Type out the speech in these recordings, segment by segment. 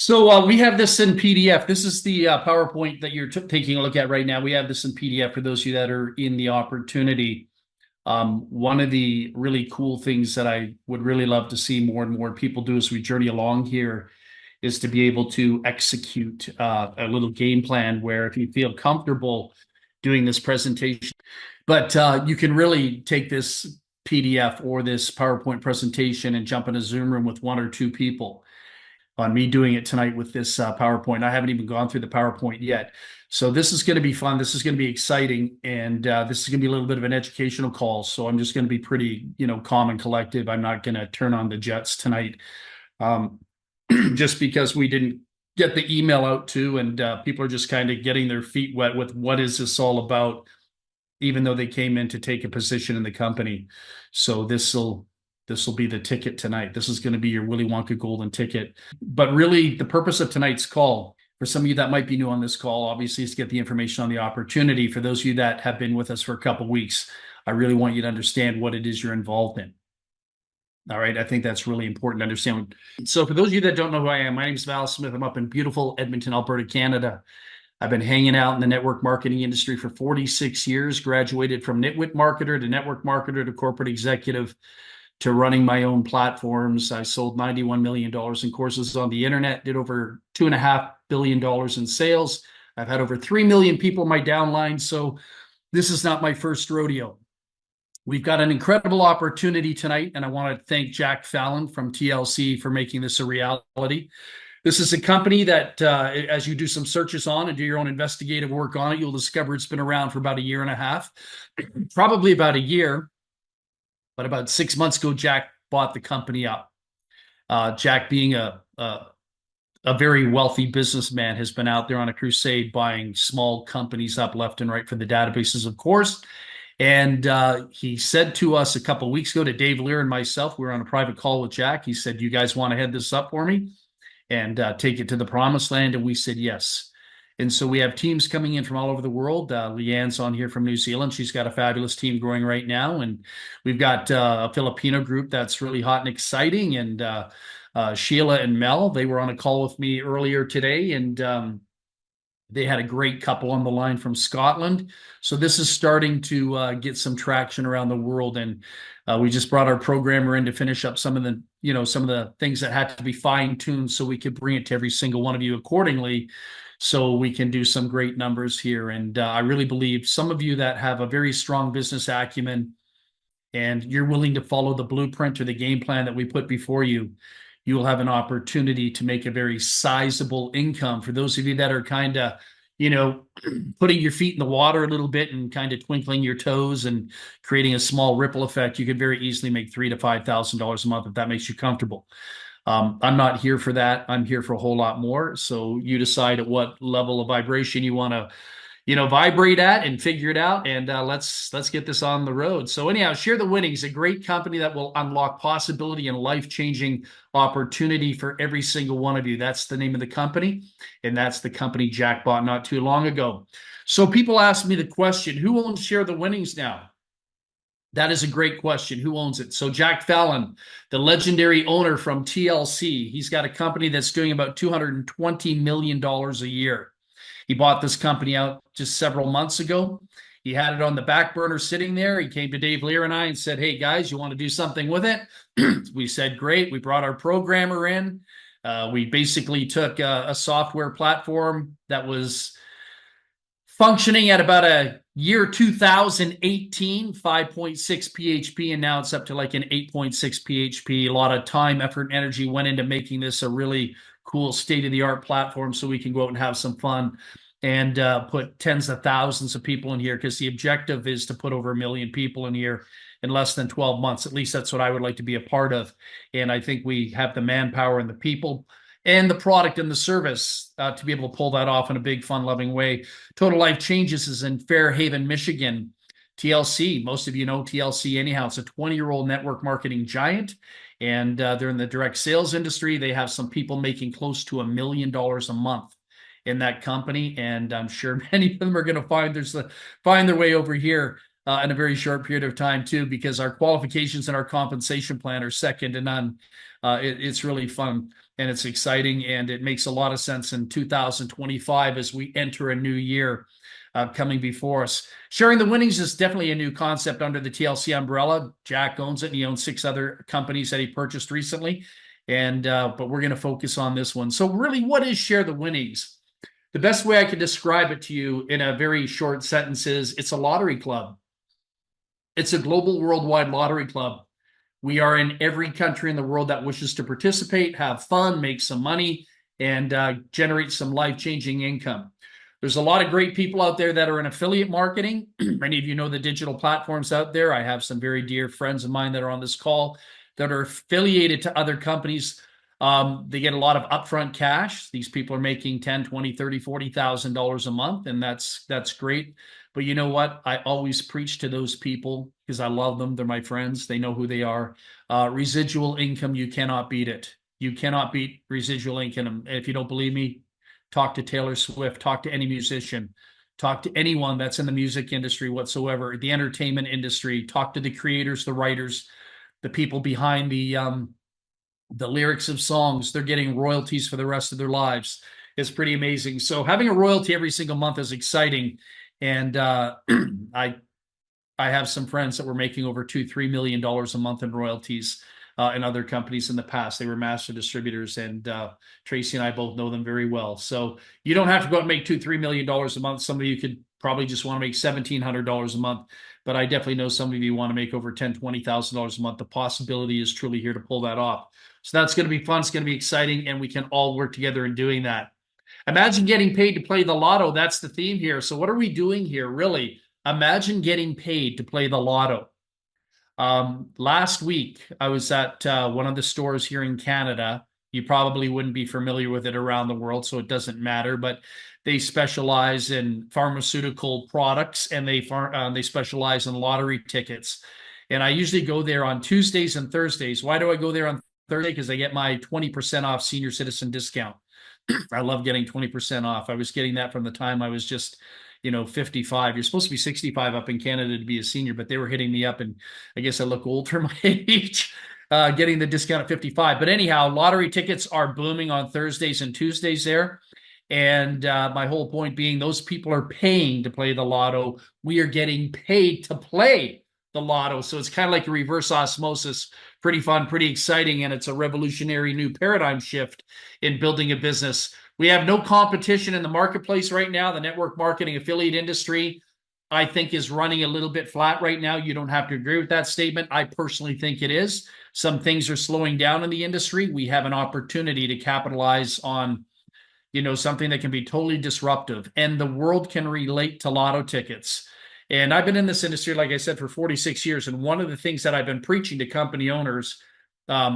So we have this in PDF. This is the PowerPoint that you're taking a look at right now. We have this in PDF for those of you that are in the opportunity. One of the really cool things that I would really love to see more and more people do as we journey along here is to be able to execute a little game plan where if you feel comfortable doing this presentation, but you can really take this PDF or this PowerPoint presentation and jump in a Zoom room with one or two people on me doing it tonight with this PowerPoint. I haven't even gone through the PowerPoint yet. So this is going to be fun. This is going to be exciting. And this is going to be a little bit of an educational call. So I'm just going to be pretty, calm and collective. I'm not going to turn on the jets tonight just because we didn't get the email out to, and people are just kind of getting their feet wet with what is this all about, even though they came in to take a position in the company. So this will be the ticket tonight. This is going to be your Willy Wonka golden ticket. But really, the purpose of tonight's call, for some of you that might be new on this call, obviously, is to get the information on the opportunity. For those of you that have been with us for a couple of weeks, I really want you to understand what it is you're involved in. All right, I think that's really important to understand. So for those of you that don't know who I am, my name is Val Smith. I'm up in beautiful Edmonton, Alberta, Canada. I've been hanging out in the network marketing industry for 46 years, graduated from nitwit marketer to network marketer to corporate executive to running my own platforms. I sold $91 million in courses on the internet, did over $2.5 billion in sales. I've had over 3 million people in my downline. So this is not my first rodeo. We've got an incredible opportunity tonight, and I want to thank Jack Fallon from TLC for making this a reality. This is a company that, as you do some searches on and do your own investigative work on it, you'll discover it's been around for about a year and a half, probably about a year. But about 6 months ago, Jack bought the company up. Jack, being a very wealthy businessman, has been out there on a crusade buying small companies up left and right for the databases, of course. And he said to us a couple of weeks ago, to Dave Lear and myself, we were on a private call with Jack. He said, "You guys want to head this up for me and take it to the promised land?" And we said, yes. And so we have teams coming in from all over the world. Leanne's on here from New Zealand. She's got a fabulous team growing right now. And we've got a Filipino group that's really hot and exciting. And Sheila and Mel, they were on a call with me earlier today. And they had a great couple on the line from Scotland. So this is starting to get some traction around the world. And we just brought our programmer in to finish up some of the things that had to be fine-tuned so we could bring it to every single one of you accordingly, so we can do some great numbers here. And I really believe some of you that have a very strong business acumen and you're willing to follow the blueprint or the game plan that we put before you, you will have an opportunity to make a very sizable income. For those of you that are kind of, putting your feet in the water a little bit and kind of twinkling your toes and creating a small ripple effect, you could very easily make $3,000 to $5,000 a month if that makes you comfortable. I'm not here for that. I'm here for a whole lot more. So you decide at what level of vibration you want to vibrate at and figure it out. And let's get this on the road. So anyhow, Share the Winnings, a great company that will unlock possibility and life-changing opportunity for every single one of you. That's the name of the company. And that's the company Jack bought not too long ago. So people ask me the question, who owns Share the Winnings now? That is a great question. Who owns it? So Jack Fallon, the legendary owner from TLC, he's got a company that's doing about $220 million a year. He bought this company out just several months ago. He had it on the back burner sitting there. He came to Dave Lear and I and said, "Hey, guys, you want to do something with it?" We said, "Great." We brought our programmer in. We basically took a software platform that was functioning at about a year 2018, 5.6 PHP, and now it's up to like an 8.6 PHP. A lot of time, effort, and energy went into making this a really cool state-of-the-art platform so we can go out and have some fun and put tens of thousands of people in here, because the objective is to put over 1 million people in here in less than 12 months. At least that's what I would like to be a part of. And I think we have the manpower and the people and the product and the service to be able to pull that off in a big, fun-loving way. Total Life Changes is in Fairhaven, Michigan. TLC, most of you know TLC anyhow. It's a 20-year-old network marketing giant, and they're in the direct sales industry. They have some people making close to $1 million a month in that company, and I'm sure many of them are going to find their way over here in a very short period of time too, because our qualifications and our compensation plan are second to none. It's really fun and it's exciting, and it makes a lot of sense in 2025 as we enter a new year coming before us. Sharing the winnings is definitely a new concept under the TLC umbrella. Jack owns it, and he owns 6 other companies that he purchased recently. And but we're going to focus on this one. So really, what is Share the Winnings? The best way I can describe it to you in a very short sentence is it's a lottery club. It's a global worldwide lottery club. We are in every country in the world that wishes to participate, have fun, make some money, and generate some life-changing income. There's a lot of great people out there that are in affiliate marketing. Many of you know the digital platforms out there. I have some very dear friends of mine that are on this call that are affiliated to other companies. They get a lot of upfront cash. These people are making $10, $20, $30, $40,000 a month, and that's great. But you know what? I always preach to those people because I love them. They're my friends. They know who they are. Residual income, you cannot beat it. You cannot beat residual income. If you don't believe me, talk to Taylor Swift, talk to any musician, talk to anyone that's in the music industry whatsoever, the entertainment industry, talk to the creators, the writers, the people behind the lyrics of songs. They're getting royalties for the rest of their lives. It's pretty amazing. So having a royalty every single month is exciting. And I have some friends that were making over $2-3 million a month in royalties in other companies in the past. They were master distributors, and Tracy and I both know them very well. So you don't have to go out and make $2-3 million a month. Some of you could probably just want to make $1,700 a month, but I definitely know some of you want to make over $10,000, $20,000 a month. The possibility is truly here to pull that off. So that's going to be fun. It's going to be exciting, and we can all work together in doing that. Imagine getting paid to play the lotto. That's the theme here. So what are we doing here, really? Imagine getting paid to play the lotto. Last week, I was at one of the stores here in Canada. You probably wouldn't be familiar with it around the world, so it doesn't matter. But they specialize in pharmaceutical products, and they specialize in lottery tickets. And I usually go there on Tuesdays and Thursdays. Why do I go there on Thursday? Because I get my 20% off senior citizen discount. I love getting 20% off. I was getting that from the time I was just, 55. You're supposed to be 65 up in Canada to be a senior, but they were hitting me up, and I guess I look old for my age, getting the discount at 55. But anyhow, lottery tickets are booming on Thursdays and Tuesdays there. And my whole point being, those people are paying to play the lotto. We are getting paid to play the lotto. So it's kind of like a reverse osmosis. Pretty fun, pretty exciting, and it's a revolutionary new paradigm shift in building a business. We have no competition in the marketplace right now. The network marketing affiliate industry, I think, is running a little bit flat right now. You don't have to agree with that statement. I personally think it is. Some things are slowing down in the industry. We have an opportunity to capitalize on something that can be totally disruptive, and the world can relate to lotto tickets. And I've been in this industry, like I said, for 46 years. And one of the things that I've been preaching to company owners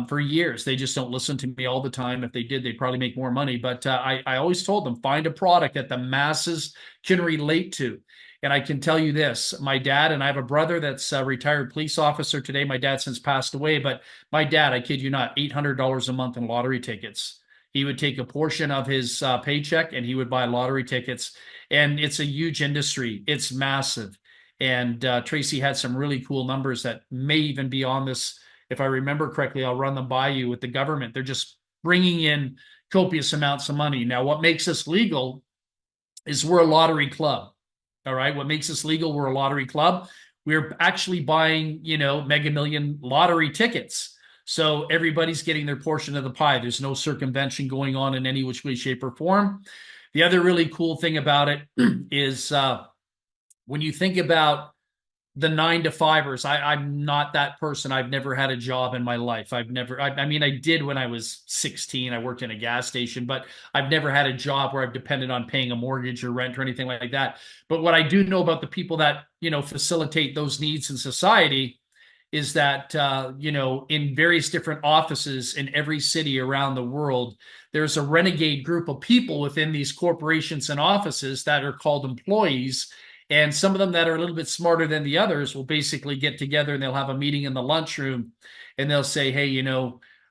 for years, they just don't listen to me all the time. If they did, they'd probably make more money. But I always told them, find a product that the masses can relate to. And I can tell you this, my dad, and I have a brother that's a retired police officer today. My dad since passed away, but my dad, I kid you not, $800 a month in lottery tickets. He would take a portion of his paycheck and he would buy lottery tickets. And it's a huge industry. It's massive. And Tracy had some really cool numbers that may even be on this. If I remember correctly, I'll run them by you with the government. They're just bringing in copious amounts of money. Now, what makes us legal is we're a lottery club. All right. What makes us legal? We're a lottery club. We're actually buying, Mega Million lottery tickets. So everybody's getting their portion of the pie. There's no circumvention going on in any which way, shape, or form. The other really cool thing about it is when you think about the 9-to-5ers, I'm not that person. I've never had a job in my life. I mean, I did when I was 16. I worked in a gas station, but I've never had a job where I've depended on paying a mortgage or rent or anything like that. But what I do know about the people that, facilitate those needs in society is that, in various different offices in every city around the world, there's a renegade group of people within these corporations and offices that are called employees. And some of them that are a little bit smarter than the others will basically get together and they'll have a meeting in the lunchroom and they'll say, hey,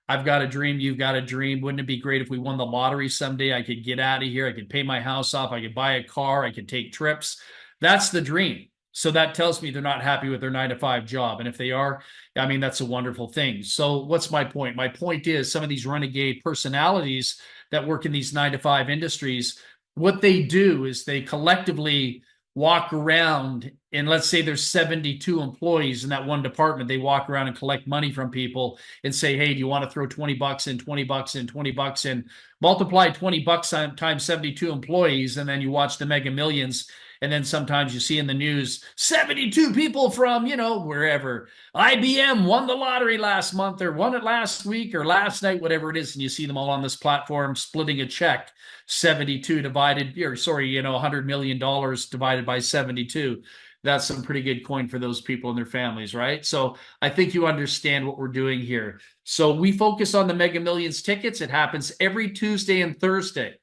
I've got a dream. You've got a dream. Wouldn't it be great if we won the lottery someday? I could get out of here. I could pay my house off. I could buy a car. I could take trips. That's the dream. So that tells me they're not happy with their 9 to 5 job. And if they are, I mean, that's a wonderful thing. So what's my point? My point is some of these renegade personalities that work in these 9 to 5 industries, what they do is they collectively walk around, and let's say there's 72 employees in that one department. They walk around and collect money from people and say, hey, do you want to throw 20 bucks in, 20 bucks in, 20 bucks in? Multiply 20 bucks times 72 employees, and then you watch the Mega Millions. And then sometimes you see in the news 72 people from, wherever. IBM won the lottery last month or won it last week or last night, whatever it is. And you see them all on this platform splitting a check, 72 divided, or sorry, $100 million divided by 72. That's some pretty good coin for those people and their families, right? So I think you understand what we're doing here. So we focus on the Mega Millions tickets. It happens every Tuesday and Thursday.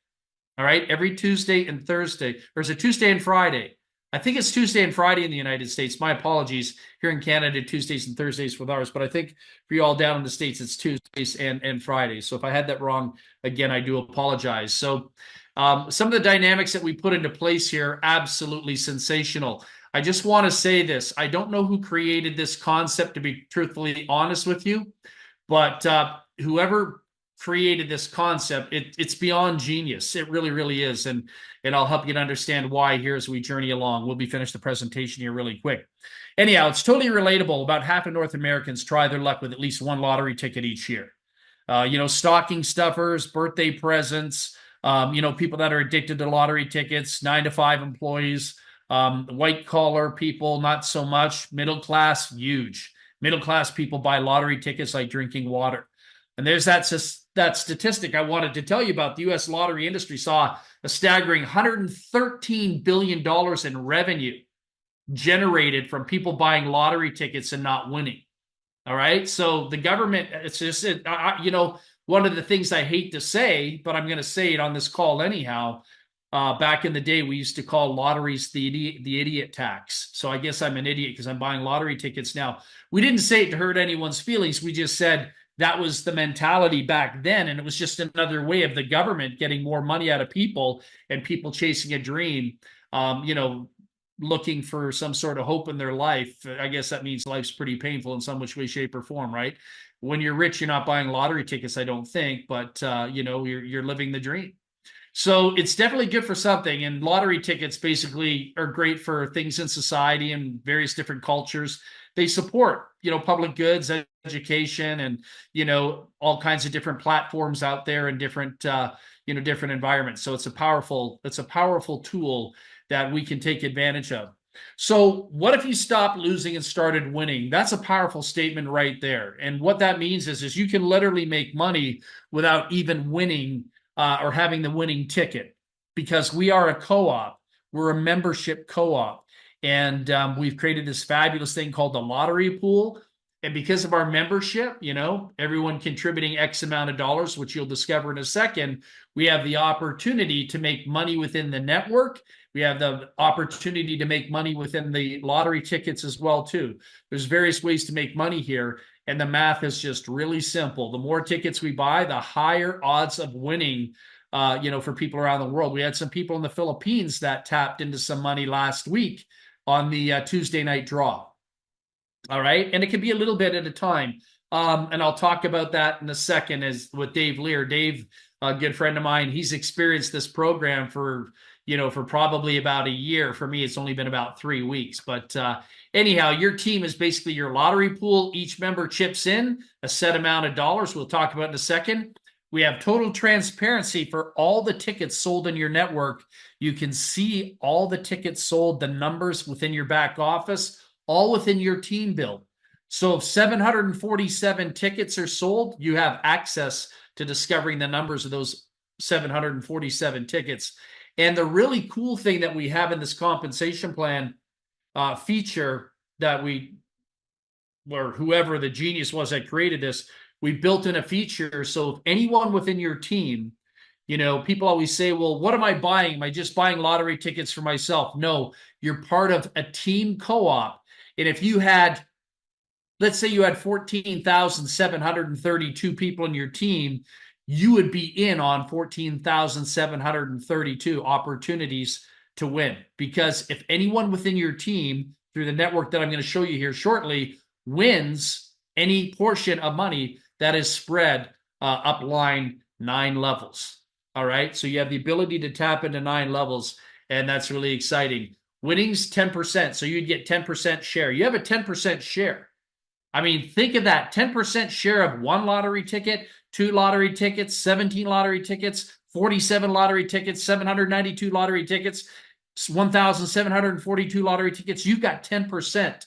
All right, every Tuesday and Thursday. Or is it Tuesday and Friday? I think it's Tuesday and Friday in the United States. My apologies. Here in Canada, Tuesdays and Thursdays with ours. But I think for you all down in the States, it's Tuesdays and Fridays. So if I had that wrong, again, I do apologize. So some of the dynamics that we put into place here, absolutely sensational. I just want to say this. I don't know who created this concept, to be truthfully honest with you. But whoever created this concept, it's beyond genius. It really, really is. And I'll help you to understand why here as we journey along. We'll be finished the presentation here really quick. Anyhow, it's totally relatable. About half of North Americans try their luck with at least one lottery ticket each year. Stocking stuffers, birthday presents, people that are addicted to lottery tickets, 9 to 5 employees, white collar people, not so much. Middle class, huge. Middle class people buy lottery tickets like drinking water. And there's that statistic I wanted to tell you about. The U.S. lottery industry saw a staggering $113 billion in revenue generated from people buying lottery tickets and not winning. All right. So the government, it's just, one of the things I hate to say, but I'm going to say it on this call anyhow. Back in the day, we used to call lotteries the idiot tax. So I guess I'm an idiot because I'm buying lottery tickets now. We didn't say it to hurt anyone's feelings. We just said, that was the mentality back then. And it was just another way of the government getting more money out of people and people chasing a dream, looking for some sort of hope in their life. I guess that means life's pretty painful in some which way, shape, or form, right? When you're rich, you're not buying lottery tickets, I don't think, but, you're living the dream. So it's definitely good for something. And lottery tickets basically are great for things in society and various different cultures. They support, public goods, education, and, all kinds of different platforms out there and different, different environments. So it's a powerful tool that we can take advantage of. So what if you stopped losing and started winning? That's a powerful statement right there. And what that means is you can literally make money without even winning or having the winning ticket, because we are a co-op. We're a membership co-op. And we've created this fabulous thing called the lottery pool. And because of our membership, everyone contributing X amount of dollars, which you'll discover in a second, we have the opportunity to make money within the network. We have the opportunity to make money within the lottery tickets as well, too. There's various ways to make money here. And the math is just really simple. The more tickets we buy, the higher odds of winning, for people around the world. We had some people in the Philippines that tapped into some money last week on the Tuesday night draw. All right. And it can be a little bit at a time. And I'll talk about that in a second as with Dave Lear. Dave, a good friend of mine, he's experienced this program for probably about a year. For me, it's only been about 3 weeks. But anyhow, your team is basically your lottery pool. Each member chips in a set amount of dollars. We'll talk about in a second. We have total transparency for all the tickets sold in your network. You can see all the tickets sold, the numbers within your back office, all within your team build. So if 747 tickets are sold, you have access to discovering the numbers of those 747 tickets. And the really cool thing that we have in this compensation plan feature that or whoever the genius was that created this, we built in a feature. So if anyone within your team, people always say, well, what am I buying? Am I just buying lottery tickets for myself? No, you're part of a team co-op. And if you had, let's say you had 14,732 people in your team, you would be in on 14,732 opportunities to win. Because if anyone within your team through the network that I'm going to show you here shortly wins any portion of money that is spread up line 9 levels. All right. So you have the ability to tap into 9 levels, and that's really exciting. Winnings 10%. So you'd get 10% share. You have a 10% share. I mean, think of that 10% share of 1 lottery ticket, 2 lottery tickets, 17 lottery tickets, 47 lottery tickets, 792 lottery tickets, 1,742 lottery tickets. You've got 10%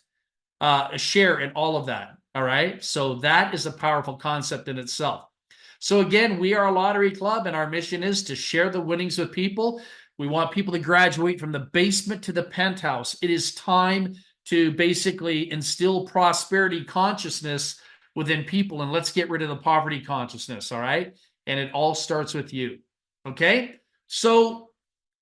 a share in all of that. All right. So that is a powerful concept in itself. So again, we are a lottery club, and our mission is to share the winnings with people. We want people to graduate from the basement to the penthouse. It is time to basically instill prosperity consciousness within people, and let's get rid of the poverty consciousness. All right. And it all starts with you. Okay. So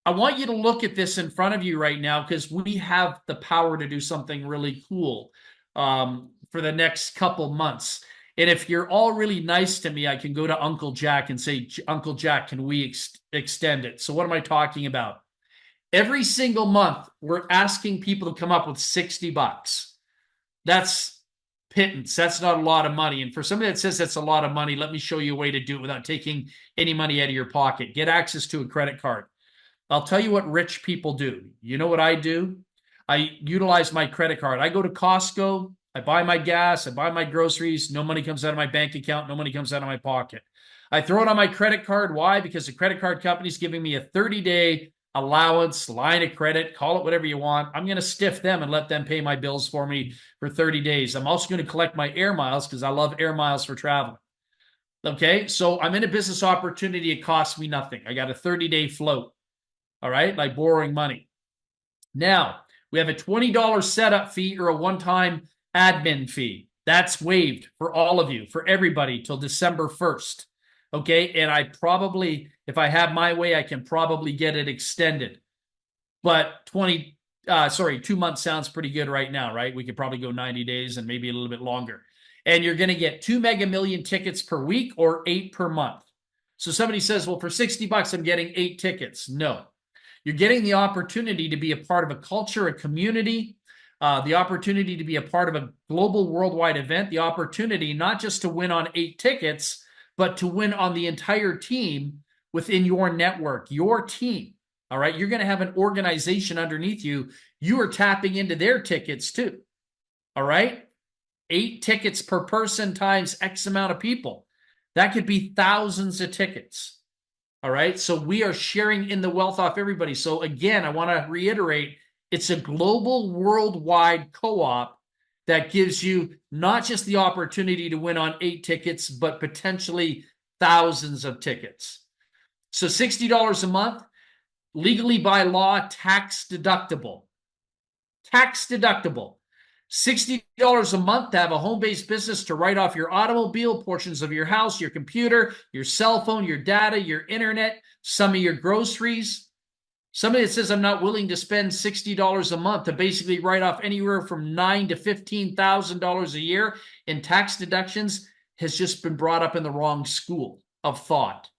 I want you to look at this in front of you right now, because we have the power to do something really cool for the next couple months. And if you're all really nice to me, I can go to Uncle Jack and say, Uncle Jack, can we extend it? So what am I talking about? Every single month, we're asking people to come up with $60. That's pittance. That's not a lot of money. And for somebody that says that's a lot of money, let me show you a way to do it without taking any money out of your pocket. Get access to a credit card. I'll tell you what rich people do. You know what I do? I utilize my credit card. I go to Costco. I buy my gas. I buy my groceries. No money comes out of my bank account. No money comes out of my pocket. I throw it on my credit card. Why? Because the credit card company is giving me a 30-day allowance, line of credit, call it whatever you want. I'm going to stiff them and let them pay my bills for me for 30 days. I'm also going to collect my air miles because I love air miles for traveling. Okay, so I'm in a business opportunity. It costs me nothing. I got a 30-day float. All right, like borrowing money. Now, we have a $20 setup fee or a one-time admin fee. That's waived for all of you, for everybody, till December 1st. Okay, and I probably, if I have my way, I can probably get it extended. But 2 months sounds pretty good right now, right? We could probably go 90 days and maybe a little bit longer. And you're going to get 2 Mega Million tickets per week or 8 per month. So somebody says, well, for $60, I'm getting 8 tickets. No. You're getting the opportunity to be a part of a culture, a community, the opportunity to be a part of a global worldwide event, the opportunity not just to win on 8 tickets, but to win on the entire team within your network, your team. All right. You're going to have an organization underneath you. You are tapping into their tickets too. All right. 8 tickets per person times X amount of people. That could be thousands of tickets. All right. So we are sharing in the wealth off everybody. So again, I want to reiterate, it's a global worldwide co-op that gives you not just the opportunity to win on 8 tickets, but potentially thousands of tickets. So $60 a month, legally by law, tax deductible. Tax deductible. $60 a month to have a home-based business to write off your automobile, portions of your house, your computer, your cell phone, your data, your internet, some of your groceries. Somebody that says I'm not willing to spend $60 a month to basically write off anywhere from $9,000 to $15,000 a year in tax deductions has just been brought up in the wrong school of thought.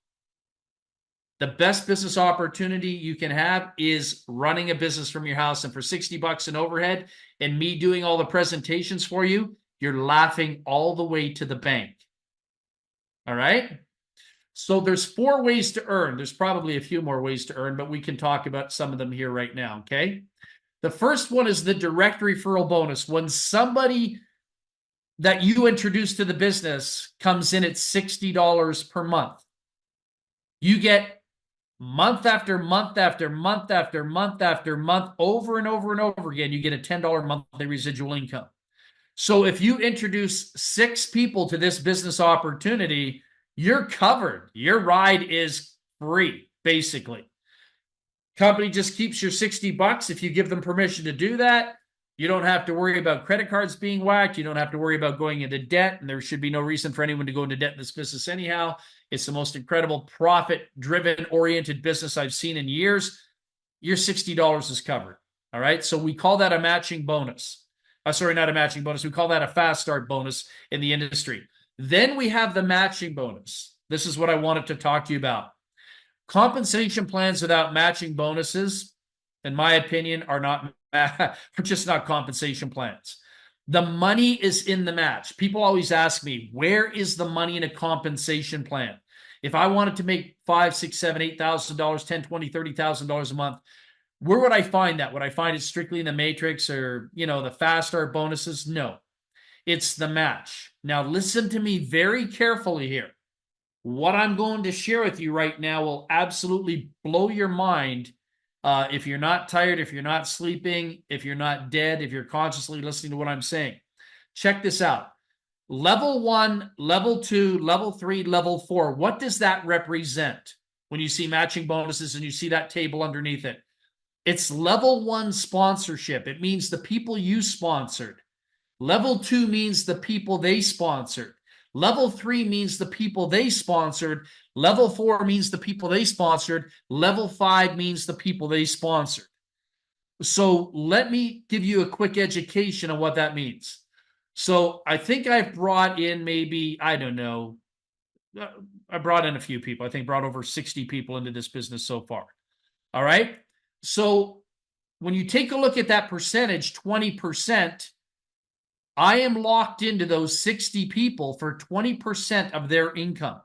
The best business opportunity you can have is running a business from your house. And for $60 in overhead and me doing all the presentations for you, you're laughing all the way to the bank. All right. So there's 4 ways to earn. There's probably a few more ways to earn, but we can talk about some of them here right now. Okay. The first one is the direct referral bonus. When somebody that you introduce to the business comes in at $60 per month, you get month after month after month after month after month, over and over and over again, you get a $10 monthly residual income. So if you introduce 6 people to this business opportunity, you're covered. Your ride is free, basically. Company just keeps your $60 if you give them permission to do that. You don't have to worry about credit cards being whacked. You don't have to worry about going into debt. And there should be no reason for anyone to go into debt in this business anyhow. It's the most incredible profit-driven oriented business I've seen in years. Your $60 is covered. All right. So we call that a matching bonus. Sorry, not a matching bonus. We call that a fast start bonus in the industry. Then we have the matching bonus. This is what I wanted to talk to you about. Compensation plans without matching bonuses, in my opinion, are not just not compensation plans. The money is in the match. People always ask me, where is the money in a compensation plan? If I wanted to make $5, $6, $7, $8,000, $10, $20, $30,000 a month, where would I find that? Would I find it strictly in the matrix or, the fast start bonuses? No, it's the match. Now, listen to me very carefully here. What I'm going to share with you right now will absolutely blow your mind. If you're not tired, if you're not sleeping, if you're not dead, if you're consciously listening to what I'm saying, check this out. Level 1, level 2, level 3, level 4. What does that represent when you see matching bonuses and you see that table underneath it? It's level 1 sponsorship. It means the people you sponsored. Level 2 means the people they sponsored. Level 3 means the people they sponsored. Level 4 means the people they sponsored. Level 5 means the people they sponsored. So let me give you a quick education on what that means. So I think I've brought in maybe, I don't know, I brought in a few people. I think brought over 60 people into this business so far. All right. So when you take a look at that percentage, 20%, I am locked into those 60 people for 20% of their income.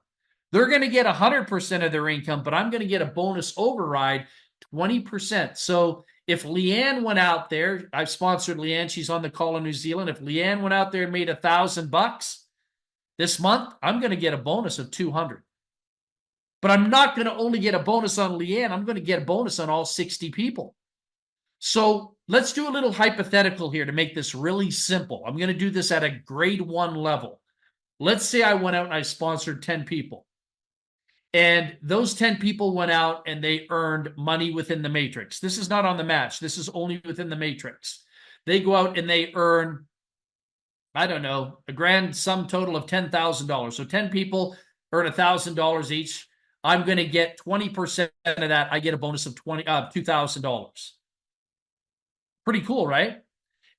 They're going to get 100% of their income, but I'm going to get a bonus override, 20%. So if Leanne went out there, I've sponsored Leanne, she's on the call in New Zealand. If Leanne went out there and made $1,000 this month, I'm going to get a bonus of 200. But I'm not going to only get a bonus on Leanne, I'm going to get a bonus on all 60 people. So let's do a little hypothetical here to make this really simple. I'm going to do this at a grade 1 level. Let's say I went out and I sponsored 10 people. And those 10 people went out and they earned money within the matrix. This is not on the match. This is only within the matrix. They go out and they earn, I don't know, a grand sum total of $10,000. So 10 people earn $1,000 each. I'm going to get 20% of that. I get a bonus of $2,000. Pretty cool, right?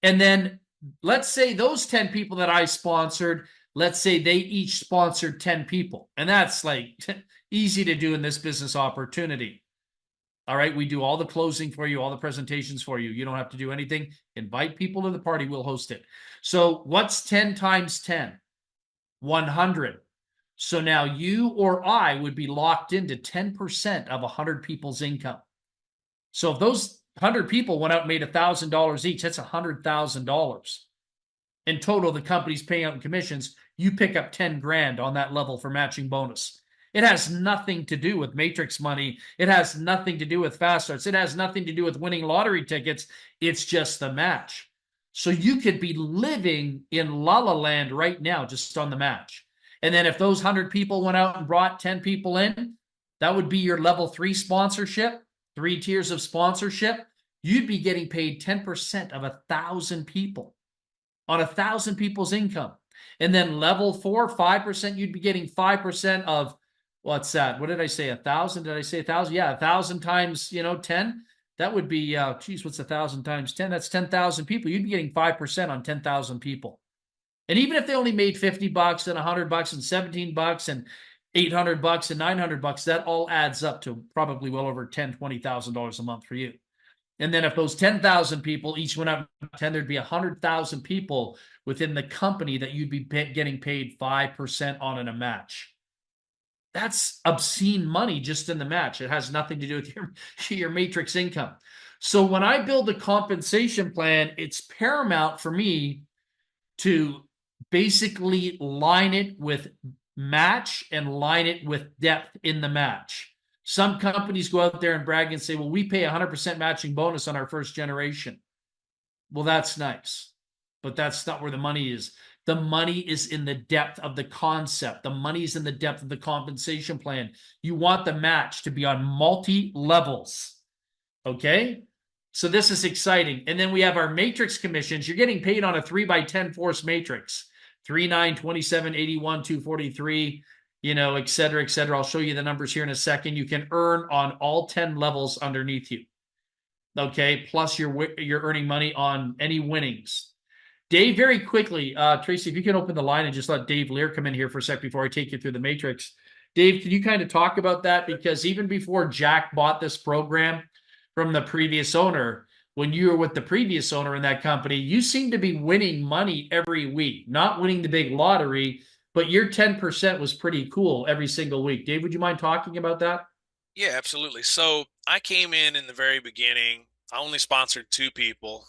And then let's say those 10 people that I sponsored, let's say they each sponsored 10 people. And that's like easy to do in this business opportunity. All right, we do all the closing for you, all the presentations for you. You don't have to do anything. Invite people to the party, we'll host it. So what's 10 times 10? 100. So now you or I would be locked into 10% of 100 people's income. So if those 100 people went out and made $1,000 each, that's $100,000. In total, the company's paying out in commissions. You pick up 10 grand on that level for matching bonus. It has nothing to do with matrix money. It has nothing to do with fast starts. It has nothing to do with winning lottery tickets. It's just the match. So you could be living in La La Land right now just on the match. And then if those 100 people went out and brought 10 people in, that would be your level 3 sponsorship, 3 tiers of sponsorship. You'd be getting paid 10% of 1,000 people on 1,000 people's income. And then level 4, 5%, you'd be getting 5% of, what's that? What did I say? 1,000? Did I say 1,000? Yeah, 1,000 times, 10. That would be, what's 1,000 times 10? That's 10,000 people. You'd be getting 5% on 10,000 people. And even if they only made $50 and $100 and $17 and $800 and $900, that all adds up to probably well over $10,000, $20,000 a month for you. And then if those 10,000 people each went up 10, there'd be 100,000 people within the company that you'd be getting paid 5% on in a match. That's obscene money just in the match. It has nothing to do with your matrix income. So when I build a compensation plan, it's paramount for me to basically line it with match and line it with depth in the match. Some companies go out there and brag and say, well, we pay 100% matching bonus on our first generation. Well, that's nice, but that's not where the money is. The money is in the depth of the concept. The money is in the depth of the compensation plan. You want the match to be on multi-levels, okay? So this is exciting. And then we have our matrix commissions. You're getting paid on a 3x10 force matrix, 3, 9, 27, 81, 243, et cetera, et cetera. I'll show you the numbers here in a second. You can earn on all 10 levels underneath you. Okay, plus you're earning money on any winnings. Dave, very quickly, Tracy, if you can open the line and just let Dave Lear come in here for a sec before I take you through the matrix. Dave, can you kind of talk about that? Because even before Jack bought this program from the previous owner, when you were with the previous owner in that company, you seem to be winning money every week, not winning the big lottery, but your 10% was pretty cool every single week. Dave, would you mind talking about that? Yeah, absolutely. So I came in the very beginning. I only sponsored two people.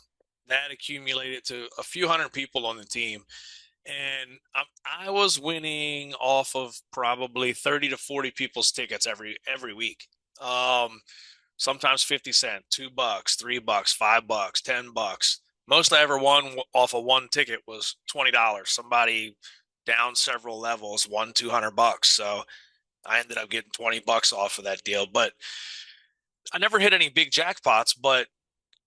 That accumulated to a few hundred people on the team. And I was winning off of probably 30 to 40 people's tickets every week. Um, Sometimes 50 cent, $2, $3, $5, $10. Most I ever won off of one ticket was $20. Somebody down several levels won 200 bucks. So I ended up getting 20 bucks off of that deal. But I never hit any big jackpots, but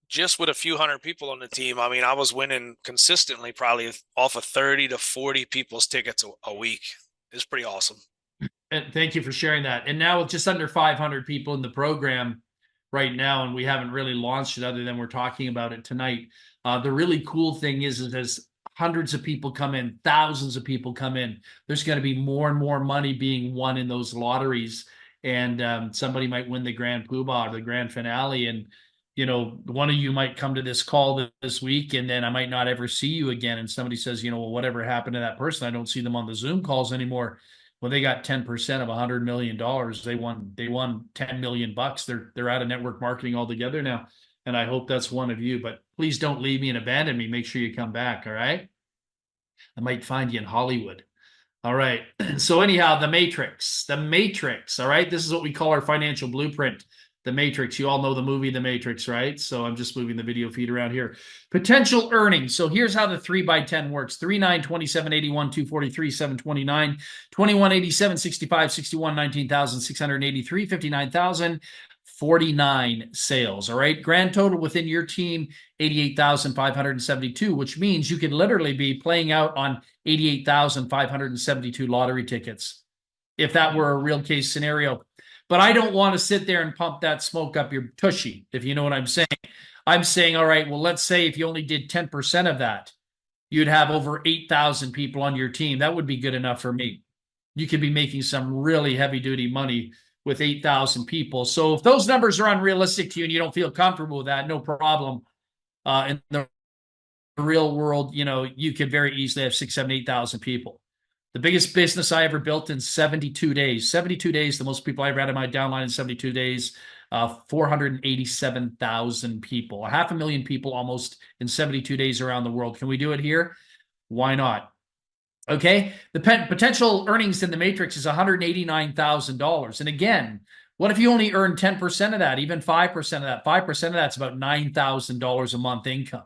just with a few hundred people on the team, I mean, I was winning consistently, probably off of 30 to 40 people's tickets a week. It's pretty awesome. And thank you for sharing that. And now with just under 500 people in the program right now, and we haven't really launched it other than we're talking about it tonight. The really cool thing is as hundreds of people come in, thousands of people come in, there's going to be more and more money being won in those lotteries. And somebody might win the grand poobah or the grand finale. And, one of you might come to this call this week, and then I might not ever see you again. And somebody says, well, whatever happened to that person? I don't see them on the Zoom calls anymore. Well, they got 10% of $100 million. They won 10 million bucks. They're out of network marketing altogether now. And I hope that's one of you. But please don't leave me and abandon me. Make sure you come back. All right. I might find you in Hollywood. All right. So anyhow, the Matrix. The Matrix. All right. This is what we call our financial blueprint. The Matrix. You all know the movie The Matrix, right? So I'm just moving the video feed around here. Potential earnings. So here's how the 3x10 works. 3, 9, 27, 81, 243, 729, 21, 87, 65, 61, 19,683, 59,000, 49 sales. All right. Grand total within your team, 88,572, which means you could literally be playing out on 88,572 lottery tickets if that were a real case scenario. But I don't want to sit there and pump that smoke up your tushy, if you know what I'm saying. I'm saying, all right, well, let's say if you only did 10% of that, you'd have over 8,000 people on your team. That would be good enough for me. You could be making some really heavy duty money with 8,000 people. So if those numbers are unrealistic to you and you don't feel comfortable with that, no problem. In the real world, you could very easily have 6, 7, 8,000 people. The biggest business I ever built in 72 days. 72 days, the most people I ever had in my downline in 72 days. 487,000 people, 500,000 people almost in 72 days around the world. Can we do it here? Why not? Okay. The potential earnings in the Matrix is $189,000. And again, what if you only earn 10% of that, even 5% of that? 5% of that's about $9,000 a month income.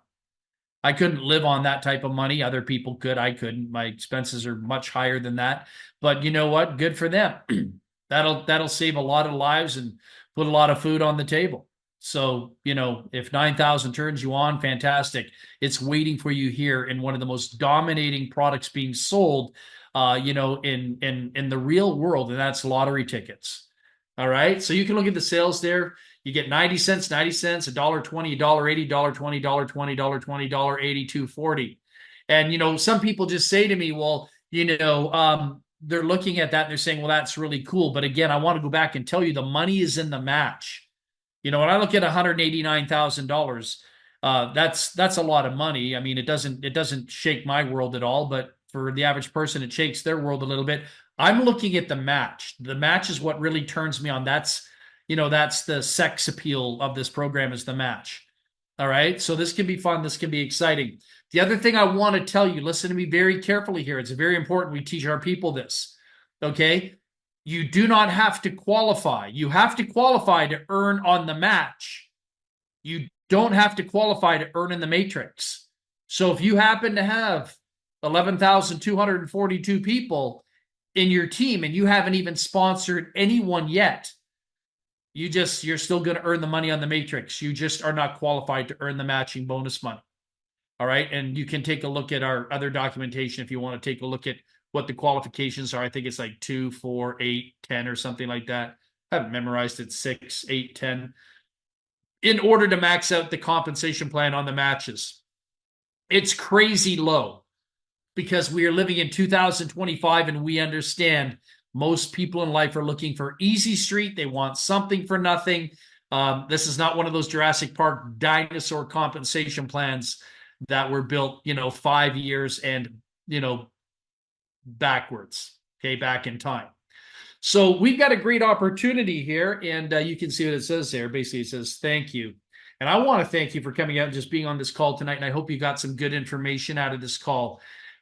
I couldn't live on that type of money. Other people could. I couldn't. My expenses are much higher than that. But you know what? Good for them. That'll save a lot of lives and put a lot of food on the table. So, if 9,000 turns you on, fantastic. It's waiting for you here in one of the most dominating products being sold, in the real world, and that's lottery tickets. All right. So you can look at the sales there. You get 90 cents, 90 cents, $1.20, $1.80, $1.20, $1.20, $1.20, $1.80, $2.40. And, some people just say to me, well, they're looking at that and they're saying, well, that's really cool. But again, I want to go back and tell you the money is in the match. When I look at $189,000, that's a lot of money. I mean, it doesn't shake my world at all, but for the average person, it shakes their world a little bit. I'm looking at the match. The match is what really turns me on. That's the sex appeal of this program is the match. All right. So this can be fun. This can be exciting. The other thing I want to tell you, listen to me very carefully here. It's very important we teach our people this. Okay. You do not have to qualify. You have to qualify to earn on the match. You don't have to qualify to earn in the matrix. So if you happen to have 11,242 people in your team and you haven't even sponsored anyone yet, you're still going to earn the money on the matrix. You just are not qualified to earn the matching bonus money. All right. And you can take a look at our other documentation if you want to take a look at what the qualifications are. I think it's like 2, 4, 8, 10 or something like that. I haven't memorized it. 6, 8, 10. In order to max out the compensation plan on the matches. It's crazy low because we are living in 2025 and we understand most people in life are looking for easy street. They want something for nothing. This is not one of those Jurassic Park dinosaur compensation plans that were built, 5 years and, backwards, okay, back in time. So we've got a great opportunity here, and you can see what it says there. Basically, it says thank you. And I want to thank you for coming out and just being on this call tonight. And I hope you got some good information out of this call.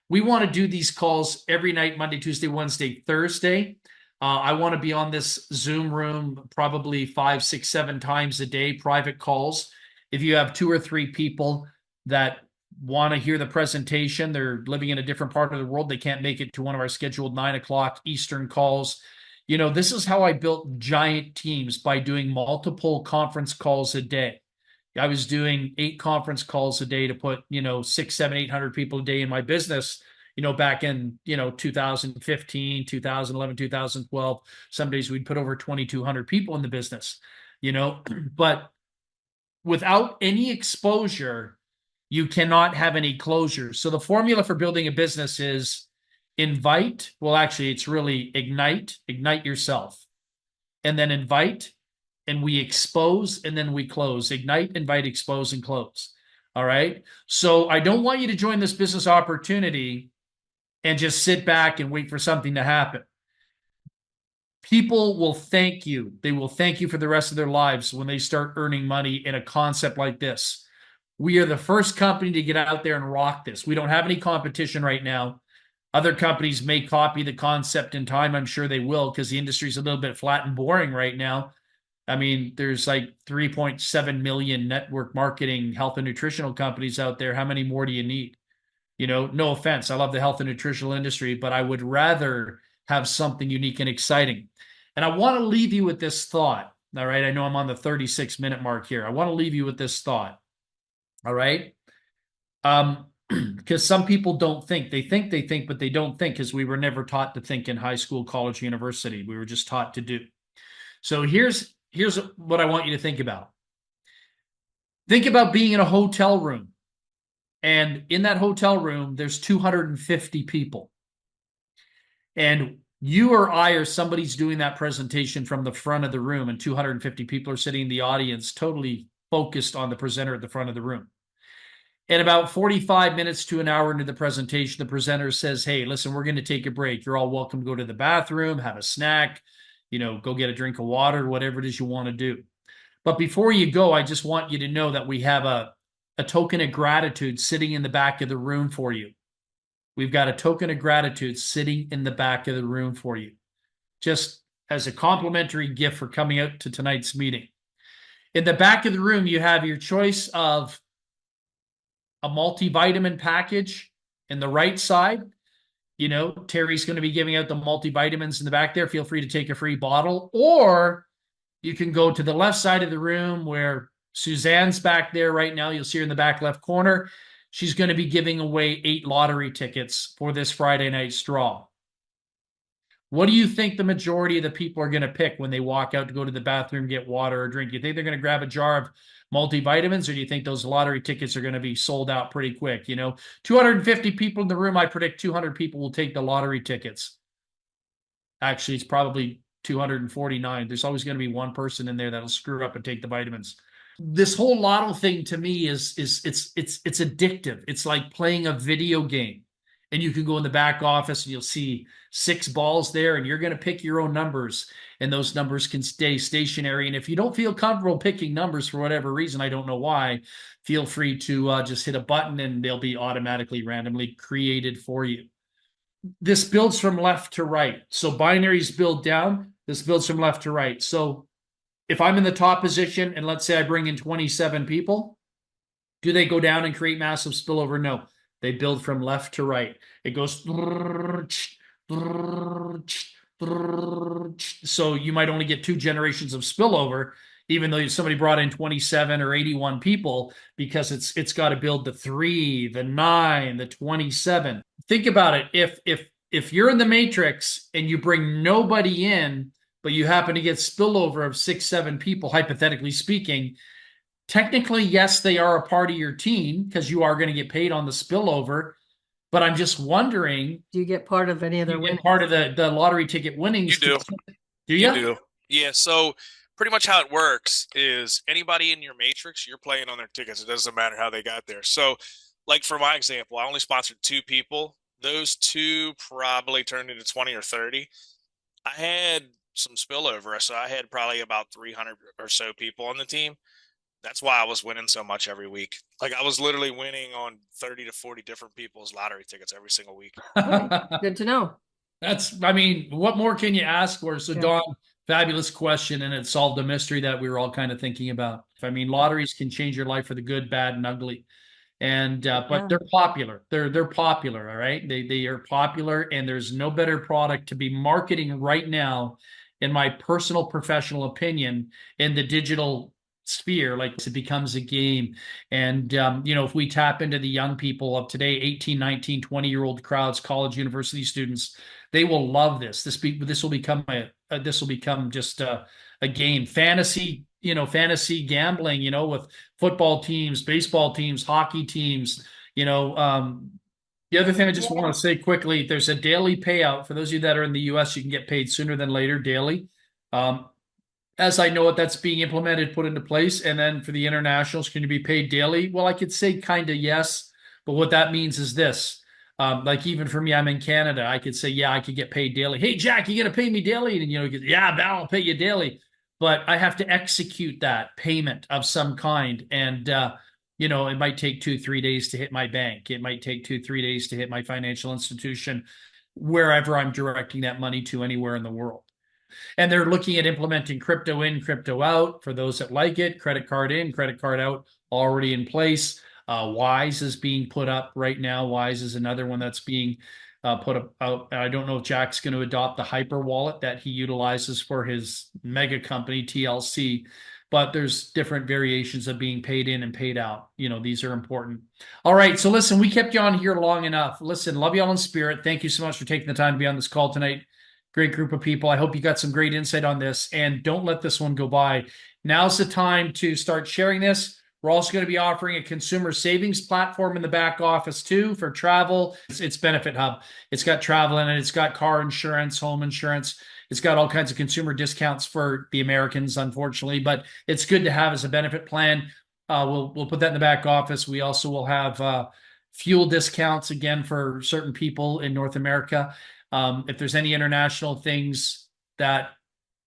We want to do these calls every night, Monday, Tuesday, Wednesday, Thursday. I want to be on this Zoom room probably 5, 6, 7 times a day, private calls. If you have 2 or 3 people that want to hear the presentation, they're living in a different part of the world, they can't make it to one of our scheduled 9 o'clock Eastern calls. This is how I built giant teams, by doing multiple conference calls a day. I was doing 8 conference calls a day to put, 6, 7, 800 people a day in my business, back in, 2015, 2011, 2012. Some days we'd put over 2,200 people in the business, but without any exposure, you cannot have any closure. So the formula for building a business is invite. Well, actually, it's really ignite yourself, and then invite, and we expose, and then we close. Ignite, invite, expose, and close. All right. So I don't want you to join this business opportunity and just sit back and wait for something to happen. People will thank you. They will thank you for the rest of their lives when they start earning money in a concept like this. We are the first company to get out there and rock this. We don't have any competition right now. Other companies may copy the concept in time. I'm sure they will, because the industry is a little bit flat and boring right now. I mean, there's like 3.7 million network marketing health and nutritional companies out there. How many more do you need? No offense. I love the health and nutritional industry, but I would rather have something unique and exciting. And I want to leave you with this thought. All right. I know I'm on the 36-minute mark here. I want to leave you with this thought. All right. Because some people don't think. They think, but they don't think, because we were never taught to think in high school, college, university. We were just taught to do. So here's what I want you to think about. Think about being in a hotel room. And in that hotel room, there's 250 people. And you or I or somebody's doing that presentation from the front of the room, and 250 people are sitting in the audience, totally focused on the presenter at the front of the room. And about 45 minutes to an hour into the presentation, the presenter says, hey, listen, we're going to take a break. You're all welcome to go to the bathroom, have a snack, go get a drink of water, whatever it is you want to do. But before you go, I just want you to know that we have a token of gratitude sitting in the back of the room for you. We've got a token of gratitude sitting in the back of the room for you, just as a complimentary gift for coming out to tonight's meeting. In the back of the room, you have your choice of a multivitamin package in the right side. Terry's going to be giving out the multivitamins in the back there. Feel free to take a free bottle. Or you can go to the left side of the room where Suzanne's back there right now. You'll see her in the back left corner. She's going to be giving away 8 lottery tickets for this Friday night straw. What do you think the majority of the people are going to pick when they walk out to go to the bathroom, get water or drink? Do you think they're going to grab a jar of multivitamins, or do you think those lottery tickets are going to be sold out pretty quick? 250 people in the room. I predict 200 people will take the lottery tickets. Actually, it's probably 249. There's always going to be one person in there that'll screw up and take the vitamins. This whole lotto thing to me is it's addictive. It's like playing a video game. And you can go in the back office and you'll see 6 balls there, and you're going to pick your own numbers, and those numbers can stay stationary. And if you don't feel comfortable picking numbers for whatever reason, I don't know why, feel free to just hit a button and they'll be automatically randomly created for you. This builds from left to right. So binaries build down. This builds from left to right. So if I'm in the top position and let's say I bring in 27 people, do they go down and create massive spillover? No. They build from left to right. It goes. So you might only get 2 generations of spillover, even though somebody brought in 27 or 81 people, because it's got to build the 3, the 9, the 27. Think about it. If you're in the matrix and you bring nobody in, but you happen to get spillover of 6, 7 people, hypothetically speaking, technically, yes, they are a part of your team because you are going to get paid on the spillover. But I'm just wondering, do you get part of any other winnings? Part of the lottery ticket winnings? You do. Do you? You do. Yeah. So pretty much how it works is anybody in your matrix, you're playing on their tickets. It doesn't matter how they got there. So, like for my example, I only sponsored two people. Those two probably turned into 20 or 30. I had some spillover, so I had probably about 300 or so people on the team. That's why I was winning so much every week. Like I was literally winning on 30 to 40 different people's lottery tickets every single week. Okay, good to know. I mean, what more can you ask for? So, Yeah. Don, fabulous question, and it solved a mystery that we were all kind of thinking about. I mean, lotteries can change your life for the good, bad, and ugly. And but Yeah. they're popular. They're popular, all right? They are popular, and there's no better product to be marketing right now, in my personal professional opinion, in the digital sphere. Like it becomes a game. And if we tap into the young people of today, 18, 19, 20-year-old crowds, college, university students, they will love this. This will become this will become just a game. Fantasy gambling, with football teams, baseball teams, hockey teams. The other thing I just want to say quickly, there's a daily payout. For those of you that are in the US, you can get paid sooner than later daily. Um, as I know it, that's being implemented, put into place. And then for the internationals, can you be paid daily? Well, I could say kind of yes, but what that means is this. Like even for me, I'm in Canada. I could say, yeah, I could get paid daily. Hey, Jack, you gonna pay me daily? And yeah, Val, I'll pay you daily. But I have to execute that payment of some kind. And it might take 2-3 days to hit my bank. It might take 2-3 days to hit my financial institution, wherever I'm directing that money to anywhere in the world. And they're looking at implementing crypto in, crypto out for those that like it. Credit card in, credit card out, already in place. Wise is being put up right now. Wise is another one that's being put out. I don't know if Jack's going to adopt the hyper wallet that he utilizes for his mega company TLC, but there's different variations of being paid in and paid out. These are important. All right, so listen, we kept you on here long enough. Listen, love you all in spirit. Thank you so much for taking the time to be on this call tonight. Great group of people. I hope you got some great insight on this, and don't let this one go by. Now's the time to start sharing this. We're also going to be offering a consumer savings platform in the back office too for travel. It's Benefit Hub. It's got travel in it. It's got car insurance, home insurance. It's got all kinds of consumer discounts for the Americans, unfortunately, but it's good to have as a benefit plan. We'll put that in the back office. We also will have fuel discounts again for certain people in North America. If there's any international things that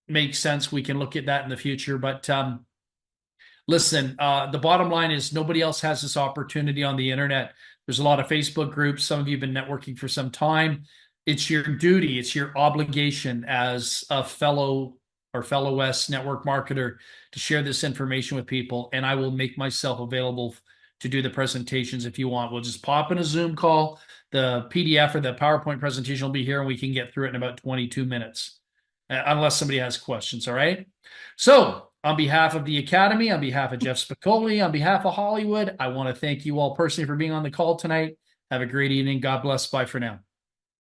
make sense, we can look at that in the future. But listen, the bottom line is nobody else has this opportunity on the internet. There's a lot of Facebook groups. Some of you have been networking for some time. It's your duty, it's your obligation as a fellow West network marketer to share this information with people. And I will make myself available to do the presentations if you want. We'll just pop in a Zoom call. The PDF or the PowerPoint presentation will be here, and we can get through it in about 22 minutes, unless somebody has questions. All right. So on behalf of the Academy, on behalf of Jeff Spicoli, on behalf of Hollywood, I want to thank you all personally for being on the call tonight. Have a great evening. God bless. Bye for now.